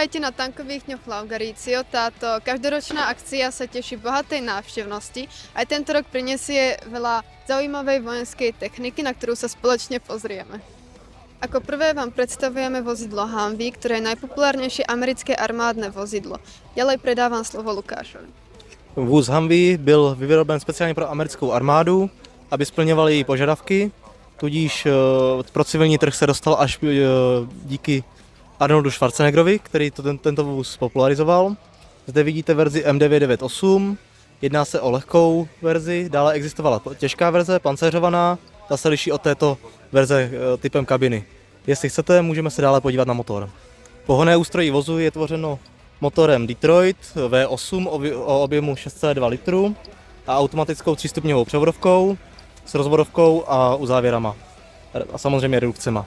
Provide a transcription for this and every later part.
Vítajte na tankových dňoch Laudaritio. Táto každoročná akcia sa teší bohatej návštevnosti. Aj tento rok prinesie veľa zaujímavej vojenskej techniky, na ktorú sa spoločne pozrieme. Ako prvé vám predstavujeme vozidlo Humvee, ktoré je najpopulárnejšie americké armádne vozidlo. Ďalej predávam slovo Lukášovi. Vůz Humvee byl vyroben speciálně pro americkou armádu, aby splňoval její požadavky, tudíž pro civilní trh se dostal až díky Arnoldu Schwarzeneggerovi, který tento vůz popularizoval. Zde vidíte verzi M998, jedná se o lehkou verzi, dále existovala těžká verze, pancéřovaná, ta se liší od této verze typem kabiny. Jestli chcete, můžeme se dále podívat na motor. Pohonné ústrojí vozu je tvořeno motorem Detroit V8 o objemu 6,2 litru a automatickou 3stupňovou převodovkou s rozvodovkou a uzávěrama a samozřejmě redukcema.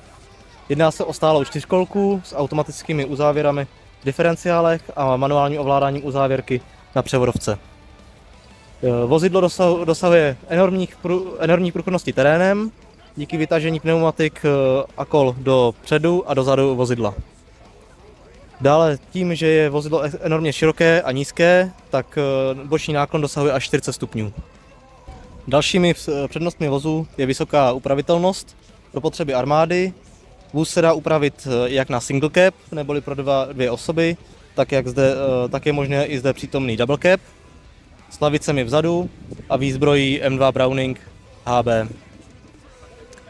Jedná se o stálou čtyřkolku s automatickými uzávěrami v diferenciálech a manuálním ovládáním uzávěrky na převodovce. Vozidlo dosahuje enormní průchodnosti terénem díky vytažení pneumatik a kol do předu a dozadu vozidla. Dále tím, že je vozidlo enormně široké a nízké, tak boční náklon dosahuje až 40 stupňů. Dalšími přednostmi vozu je vysoká upravitelnost pro potřeby armády. Vůz se dá upravit jak na single cab, neboli pro dvě osoby, tak je možné i zde přítomný double cab s lavicemi vzadu a výzbrojí M2 Browning HB.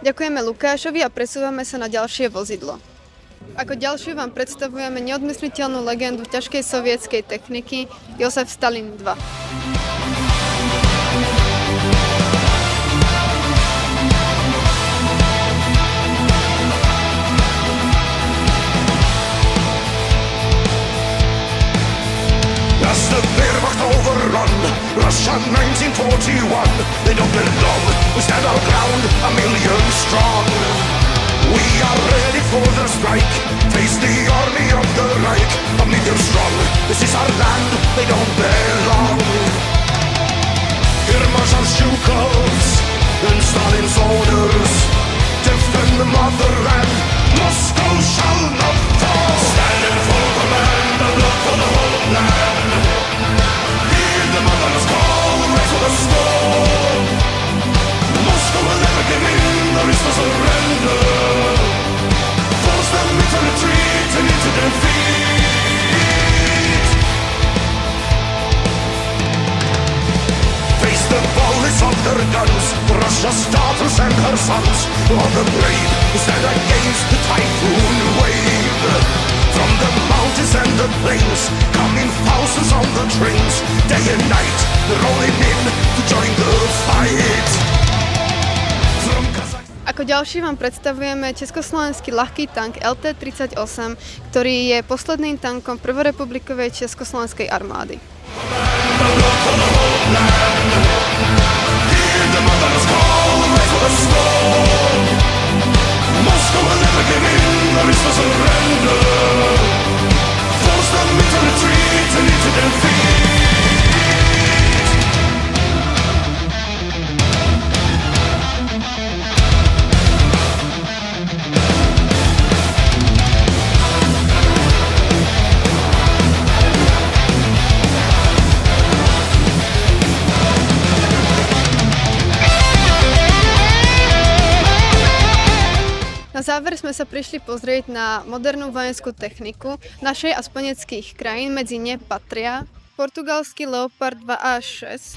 Ďakujeme Lukášovi a presúvame sa na ďalšie vozidlo. Ako ďalšiu vám predstavujeme neodmysliteľnú legendu ťažkej sovietskej techniky Josef Stalin 2. As the Wehrmacht overrun Russia 1941, they don't belong. We stand our ground, a million strong. We are ready for the strike. Face the army of the Reich, a million strong. This is our land, they don't belong. Here march our Shukovs and Stalin's orders. Defend the motherland, Moscow shall not fall. Stand in full command, the blood for the whole land. Hear the mother's call, right for the storm. Moscow will never give in, there is no surrender. Force them into retreat and into defeat. Face the bullets of their guns, Russia's daughters and her sons. All the brave who stand against the typhoon wave. From the mountains and the plains, coming thousands on the trains. Day and night, they're rolling in to join the fight. Ako ďalší vám predstavujeme československý ľahký tank LT-38, ktorý je posledným tankom prvorepublikovej československej armády. Na záver sme sa prišli pozrieť na modernú vojenskú techniku našej a spojeneckých krajín, medzi ne patria portugalský Leopard 2A6,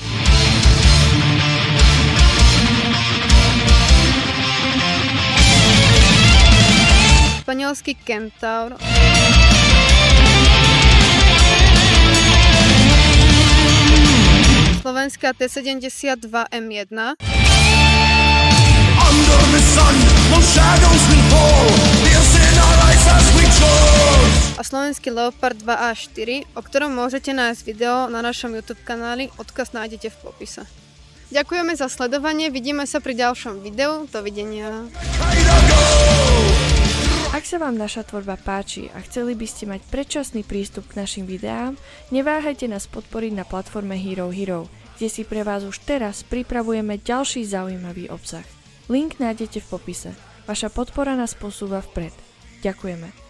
španielský Kentaur, slovenská T-72M1 Under the sun, no shadows will fall. Tears in our eyes as we charge. a slovenský Leopard 2A4, o ktorom môžete nájsť video na našom YouTube kanáli, odkaz nájdete v popise. Ďakujeme za sledovanie, vidíme sa pri ďalšom videu, dovidenia. Ak sa vám naša tvorba páči a chceli by ste mať predčasný prístup k našim videám, neváhajte nás podporiť na platforme Hero Hero, kde si pre vás už teraz pripravujeme ďalší zaujímavý obsah. Link nájdete v popise. Vaša podpora nás posúva vpred. Ďakujeme.